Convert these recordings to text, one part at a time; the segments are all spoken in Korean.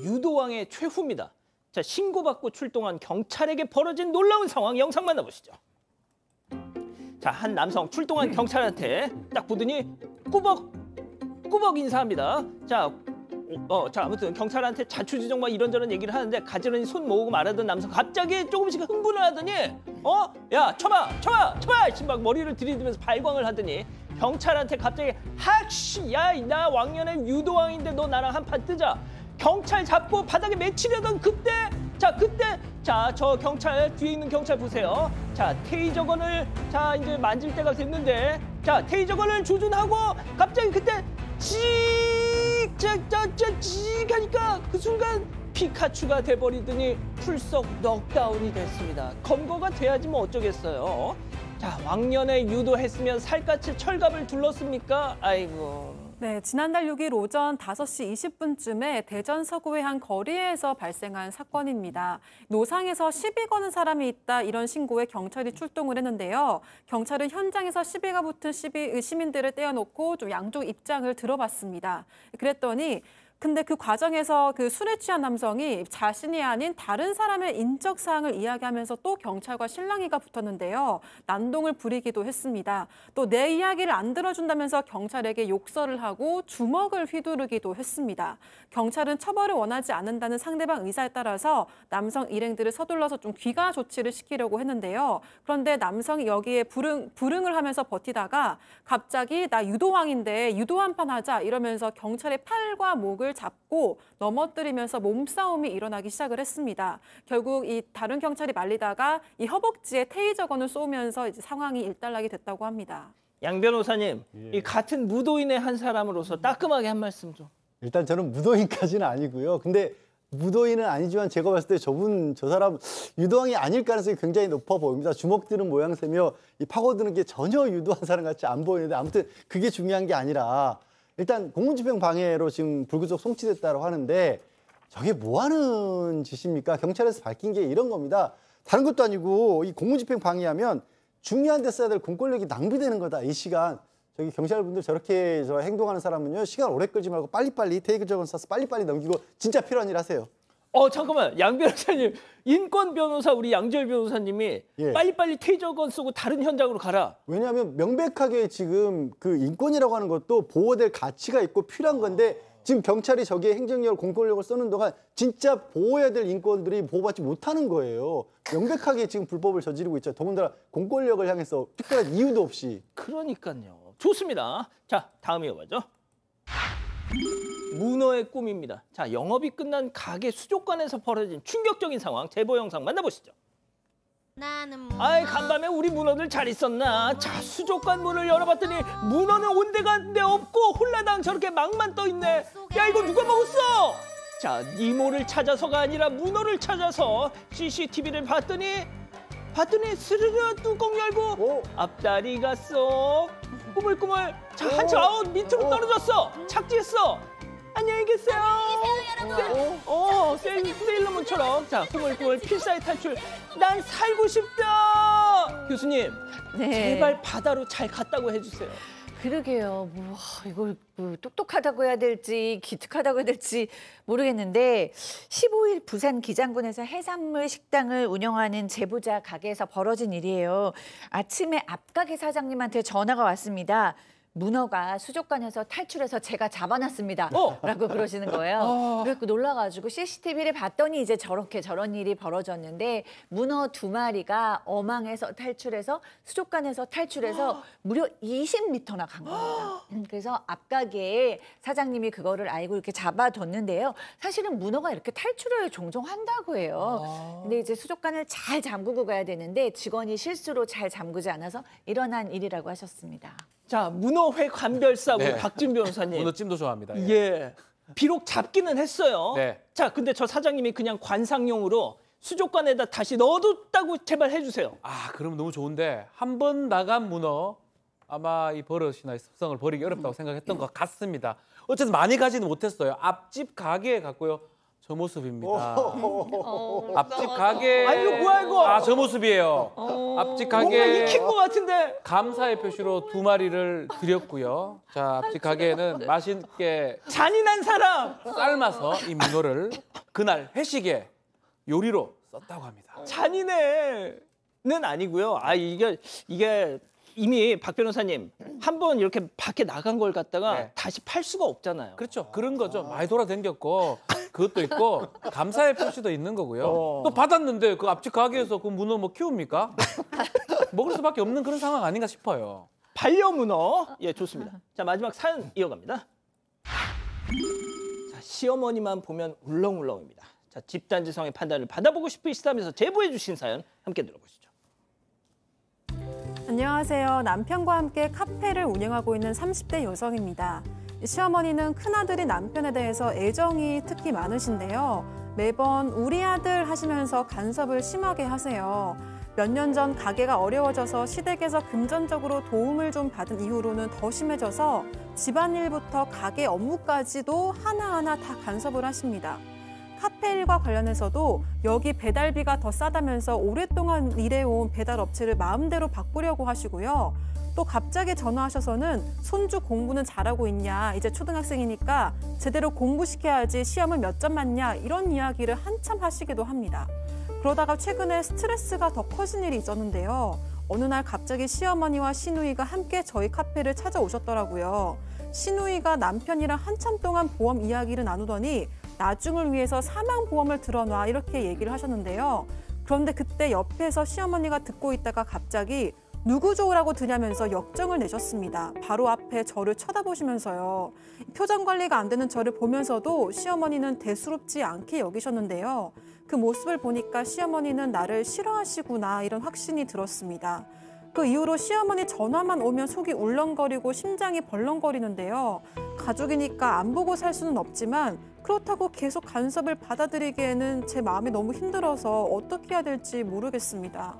유도왕의 최후입니다. 자, 신고받고 출동한 경찰에게 벌어진 놀라운 상황 영상 만나보시죠. 자, 한 남성 출동한 경찰한테 딱 보더니 꾸벅 인사합니다. 자, 아무튼 경찰한테 자초지종 막 이런저런 얘기를 하는데 가지런히 손 모으고 말하던 남성 갑자기 조금씩 흥분을 하더니 야, 쳐봐! 막 머리를 들이대면서 발광을 하더니 경찰한테 갑자기 학씨, 야, 나 왕년의 유도왕인데 너 나랑 한판 뜨자. 경찰 잡고 바닥에 맺히려던 그때 저 경찰 뒤에 있는 경찰 보세요. 자, 테이저건을 이제 만질 때가 됐는데 자, 테이저건을 조준하고 갑자기 그때 찍 하니까 그 순간 피카츄가 돼버리더니 풀썩 넉다운이 됐습니다. 검거가 돼야지 뭐 어쩌겠어요. 자, 왕년에 유도했으면 살갗에 철갑을 둘렀습니까? 아이고. 네, 지난달 6일 오전 5시 20분쯤에 대전 서구의 한 거리에서 발생한 사건입니다. 노상에서 시비 거는 사람이 있다 이런 신고에 경찰이 출동을 했는데요. 경찰은 현장에서 시비가 붙은 시민들을 떼어놓고 좀 양쪽 입장을 들어봤습니다. 그랬더니 근데 그 과정에서 그 술에 취한 남성이 자신이 아닌 다른 사람의 인적 사항을 이야기하면서 또 경찰과 실랑이가 붙었는데요. 난동을 부리기도 했습니다. 또 내 이야기를 안 들어준다면서 경찰에게 욕설을 하고 주먹을 휘두르기도 했습니다. 경찰은 처벌을 원하지 않는다는 상대방 의사에 따라서 남성 일행들을 서둘러서 좀 귀가 조치를 시키려고 했는데요. 그런데 남성이 여기에 불응을 하면서 버티다가 갑자기 나 유도왕인데 유도 한판 하자 이러면서 경찰의 팔과 목을 잡고 넘어뜨리면서 몸싸움이 일어나기 시작을 했습니다. 결국 이 다른 경찰이 말리다가 이 허벅지에 테이저건을 쏘면서 이제 상황이 일단락이 됐다고 합니다. 양 변호사님, 이 같은 무도인의 한 사람으로서 따끔하게 한 말씀 좀. 일단 저는 무도인까지는 아니고요. 근데 무도인은 아니지만 제가 봤을 때 저 사람 유도왕이 아닐 가능성이 굉장히 높아 보입니다. 주먹 드는 모양새며 이 파고드는 게 전혀 유도한 사람 같이 안 보이는데 아무튼 그게 중요한 게 아니라 일단 공무집행 방해로 지금 불구속 송치됐다고 하는데 저게 뭐 하는 짓입니까? 경찰에서 밝힌 게 이런 겁니다. 다른 것도 아니고 이 공무집행 방해하면 중요한 데 써야 될 공권력이 낭비되는 거다. 이 시간. 저기 경찰분들 저렇게 행동하는 사람은요. 시간 오래 끌지 말고 빨리빨리 테이크적은 써서 빨리빨리 넘기고 진짜 필요한 일 하세요. 잠깐만. 양 변호사님. 인권 변호사 우리 양지열 변호사님이 빨리빨리 테이저건 쓰고 다른 현장으로 가라. 왜냐하면 명백하게 지금 그 인권이라고 하는 것도 보호될 가치가 있고 필요한 건데 지금 경찰이 저기에 행정력을 공권력을 쓰는 동안 진짜 보호해야 될 인권들이 보호받지 못하는 거예요. 명백하게 지금 불법을 저지르고 있죠. 더군다나 공권력을 향해서 특별한 이유도 없이. 그러니까요. 좋습니다. 자, 다음 이어가죠. 문어의 꿈입니다. 자, 영업이 끝난 가게 수족관에서 벌어진 충격적인 상황 제보 영상 만나보시죠. 아이, 간밤에 우리 문어들 잘 있었나? 자, 수족관 문을 열어봤더니 문어는 온데간데 없고 홀라당 저렇게 막만 떠있네. 야, 이거 누가 먹었어? 자, 니모를 찾아서가 아니라 문어를 찾아서 CCTV를 봤더니 스르르 뚜껑 열고 앞다리가 쏙 꾸물꾸물 자, 한참 밑으로 떨어졌어. 착지했어. 안녕히 계세요. 세일러문처럼 자, 꾸물꾸물 필사의 탈출. 난 살고 싶다. 교수님, 제발 바다로 잘 갔다고 해주세요. 그러게요. 이걸 똑똑하다고 해야 될지 기특하다고 해야 될지 모르겠는데 15일 부산 기장군에서 해산물 식당을 운영하는 제보자 가게에서 벌어진 일이에요. 아침에 앞가게 사장님한테 전화가 왔습니다. 문어가 수족관에서 탈출해서 제가 잡아놨습니다. 라고 그러시는 거예요. 그래서 놀라가지고 CCTV를 봤더니 이제 저런 일이 벌어졌는데 문어 2마리가 어망에서 탈출해서 수족관에서 탈출해서 무려 20m나 간 겁니다. 그래서 앞가게에 사장님이 그거를 알고 이렇게 잡아뒀는데요. 사실은 문어가 이렇게 탈출을 종종 한다고 해요. 근데 이제 수족관을 잘 잠그고 가야 되는데 직원이 실수로 잘 잠그지 않아서 일어난 일이라고 하셨습니다. 자, 문어회 관별사 우리 박진 변호사님. 문어찜도 좋아합니다. 예. 비록 잡기는 했어요. 네. 자, 근데 저 사장님이 그냥 관상용으로 수족관에다 다시 넣어뒀다고 제발 해주세요. 아, 그럼 너무 좋은데 한 번 나간 문어 아마 이 버릇이나 이 습성을 버리기 어렵다고 생각했던 것 같습니다. 어쨌든 많이 가지는 못했어요. 앞집 가게에 갔고요. 저 모습입니다. 앞집 가게. 아, 이거 뭐야, 이거? 아, 저 모습이에요. 앞집 뭔가 가게. 익힌 것 같은데. 감사의 표시로 2마리를 드렸고요. 자, 앞집 가게에는 맛있게 잔인한 사람. 삶아서 이 문어를 그날 회식에 요리로 썼다고 합니다. 잔인해는 아니고요. 아, 이게 이미 박 변호사님 한 번 이렇게 밖에 나간 걸 갖다가 네. 다시 팔 수가 없잖아요. 그렇죠. 그런 거죠. 많이 돌아다녔고 그것도 있고 감사의 표시도 있는 거고요. 또 받았는데 그 앞집 가게에서 그 문어 뭐 키웁니까? 먹을 수밖에 없는 그런 상황 아닌가 싶어요. 반려문어. 예, 좋습니다. 자, 마지막 사연 이어갑니다. 자, 시어머니만 보면 울렁울렁입니다. 자, 집단지성의 판단을 받아보고 싶으시다면서 제보해 주신 사연 함께 들어보시죠. 안녕하세요. 남편과 함께 카페를 운영하고 있는 30대 여성입니다. 시어머니는 큰아들이 남편에 대해서 애정이 특히 많으신데요. 매번 우리 아들 하시면서 간섭을 심하게 하세요. 몇 년 전 가게가 어려워져서 시댁에서 금전적으로 도움을 좀 받은 이후로는 더 심해져서 집안일부터 가게 업무까지도 하나하나 다 간섭을 하십니다. 카페 일과 관련해서도 여기 배달비가 더 싸다면서 오랫동안 일해온 배달 업체를 마음대로 바꾸려고 하시고요. 또 갑자기 전화하셔서는 손주 공부는 잘하고 있냐, 이제 초등학생이니까 제대로 공부시켜야지 시험은 몇 점 맞냐, 이런 이야기를 한참 하시기도 합니다. 그러다가 최근에 스트레스가 더 커진 일이 있었는데요. 어느 날 갑자기 시어머니와 시누이가 함께 저희 카페를 찾아오셨더라고요. 시누이가 남편이랑 한참 동안 보험 이야기를 나누더니 나중을 위해서 사망보험을 들어놔 이렇게 얘기를 하셨는데요. 그런데 그때 옆에서 시어머니가 듣고 있다가 갑자기 누구 좋으라고 드냐면서 역정을 내셨습니다. 바로 앞에 저를 쳐다보시면서요. 표정 관리가 안 되는 저를 보면서도 시어머니는 대수롭지 않게 여기셨는데요. 그 모습을 보니까 시어머니는 나를 싫어하시구나 이런 확신이 들었습니다. 그 이후로 시어머니 전화만 오면 속이 울렁거리고 심장이 벌렁거리는데요. 가족이니까 안 보고 살 수는 없지만 그렇다고 계속 간섭을 받아들이기에는 제 마음이 너무 힘들어서 어떻게 해야 될지 모르겠습니다.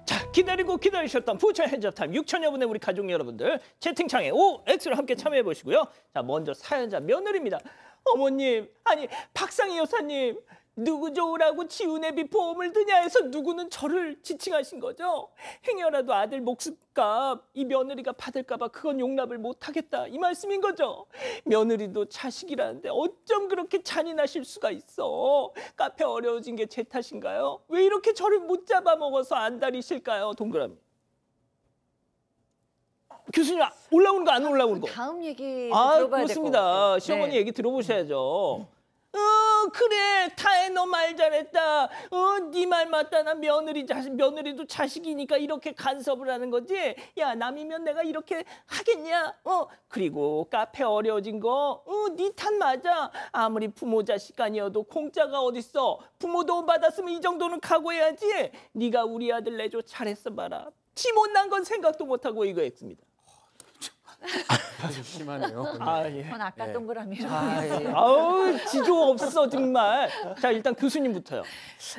자, 기다리고 기다리셨던 부처 핸즈업타임 6천여 분의 우리 가족 여러분들 채팅창에 OX로 함께 참여해 보시고요. 자, 먼저 사연자 며느리입니다. 어머님, 아니 박상희 여사님, 누구 좋으라고 지훈애비 보험을 드냐 해서 누구는 저를 지칭하신 거죠. 행여라도 아들 목숨값 이 며느리가 받을까 봐 그건 용납을 못하겠다 이 말씀인 거죠. 며느리도 자식이라는데 어쩜 그렇게 잔인하실 수가 있어. 카페 어려워진 게 제 탓인가요? 왜 이렇게 저를 못 잡아먹어서 안달이실까요? 동그라미. 교수님, 올라오는 거 안 올라오는 거? 다음 얘기 아, 들어봐야 될 것 그렇습니다. 같아요. 시어머니 네. 얘기 들어보셔야죠. 그래, 타에 너 말 잘했다. 네 말 맞다. 나 며느리도 자식이니까 이렇게 간섭을 하는 거지. 야, 남이면 내가 이렇게 하겠냐? 그리고 카페 어려워진 거, 네 탓 맞아. 아무리 부모 자식 아니어도 공짜가 어딨어. 부모 도움 받았으면 이 정도는 각오해야지. 네가 우리 아들 내줘 잘했어 봐라. 지 못난 건 생각도 못하고 이거 했습니다. 아주 심하네요. 아, 예. 전 아까 동그라미로. 아, 예. 아우, 지조 없어 정말. 자, 일단 교수님부터요.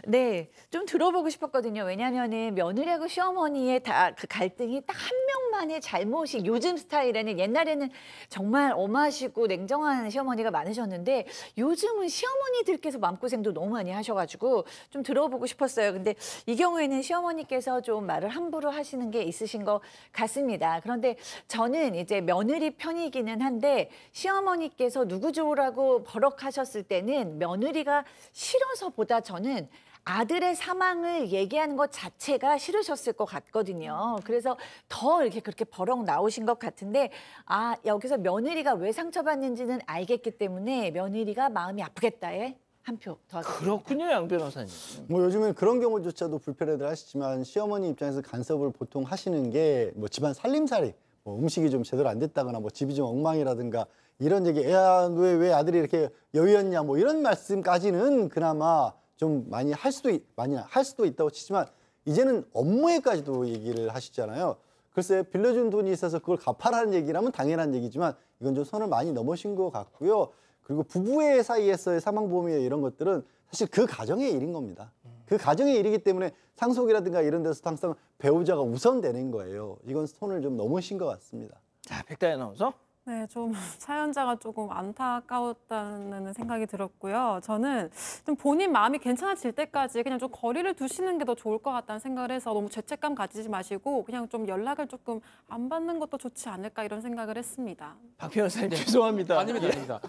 네, 좀 들어보고 싶었거든요. 왜냐하면은 며느리하고 시어머니의 다 그 갈등이 딱 한 명만의 잘못이 요즘 스타일에는 옛날에는 정말 엄하시고 냉정한 시어머니가 많으셨는데 요즘은 시어머니들께서 마음고생도 너무 많이 하셔가지고 좀 들어보고 싶었어요. 근데 이 경우에는 시어머니께서 좀 말을 함부로 하시는 게 있으신 것 같습니다. 그런데 저는 이제 며느리 편이기는 한데 시어머니께서 누구 좋으라고 버럭하셨을 때는 며느리가 싫어서보다 저는 아들의 사망을 얘기하는 것 자체가 싫으셨을 것 같거든요. 그래서 더 이렇게 그렇게 버럭 나오신 것 같은데 아, 여기서 며느리가 왜 상처받는지는 알겠기 때문에 며느리가 마음이 아프겠다에 한 표 더 하겠습니다. 그렇군요, 양 변호사님. 뭐 요즘엔 그런 경우조차도 불편해들 하시지만 시어머니 입장에서 간섭을 보통 하시는 게 뭐 집안 살림살이, 뭐 음식이 좀 제대로 안 됐다거나 뭐 집이 좀 엉망이라든가 이런 얘기, 야, 왜 아들이 이렇게 여유였냐 뭐 이런 말씀까지는 그나마 좀 많이 할 수도 있다고 치지만 이제는 업무에까지도 얘기를 하시잖아요. 글쎄 빌려준 돈이 있어서 그걸 갚아라는 얘기라면 당연한 얘기지만 이건 좀 선을 많이 넘으신 것 같고요. 그리고 부부의 사이에서의 사망보험이나 이런 것들은 사실 그 가정의 일인 겁니다. 그 가정의 일이기 때문에 상속이라든가 이런 데서 항상 배우자가 우선되는 거예요. 이건 선을 좀 넘으신 것 같습니다. 자, 백다연 아나운서. 네, 좀 사연자가 조금 안타까웠다는 생각이 들었고요. 저는 좀 본인 마음이 괜찮아질 때까지 그냥 좀 거리를 두시는 게 더 좋을 것 같다는 생각을 해서 너무 죄책감 가지지 마시고 그냥 좀 연락을 조금 안 받는 것도 좋지 않을까 이런 생각을 했습니다. 박 변호사님 죄송합니다. 아닙니다, 예. 아닙니다.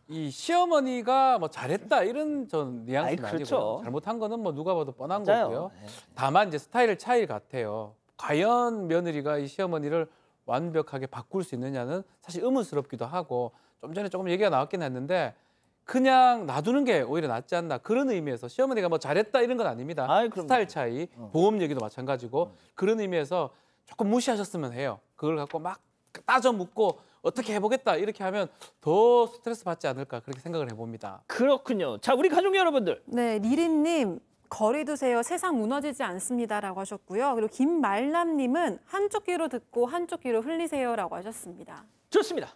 이 시어머니가 뭐 잘했다 이런 전 뉘앙스는 아이, 그렇죠. 아니고요. 잘못한 거는 뭐 누가 봐도 뻔한 맞아요. 거고요. 네. 다만 이제 스타일 차이 같아요. 과연 며느리가 이 시어머니를 완벽하게 바꿀 수 있느냐는 사실 의문스럽기도 하고 좀 전에 조금 얘기가 나왔긴 했는데 그냥 놔두는 게 오히려 낫지 않나 그런 의미에서 시어머니가 뭐 잘했다 이런 건 아닙니다. 아이, 그럼요. 스타일 차이, 보험 얘기도 마찬가지고 그런 의미에서 조금 무시하셨으면 해요. 그걸 갖고 막 따져 묻고 어떻게 해보겠다 이렇게 하면 더 스트레스 받지 않을까 그렇게 생각을 해봅니다. 그렇군요. 자, 우리 가족 여러분들. 네, 리리님. 거리 두세요. 세상 무너지지 않습니다라고 하셨고요. 그리고 김말남님은 한쪽 귀로 듣고 한쪽 귀로 흘리세요라고 하셨습니다. 좋습니다.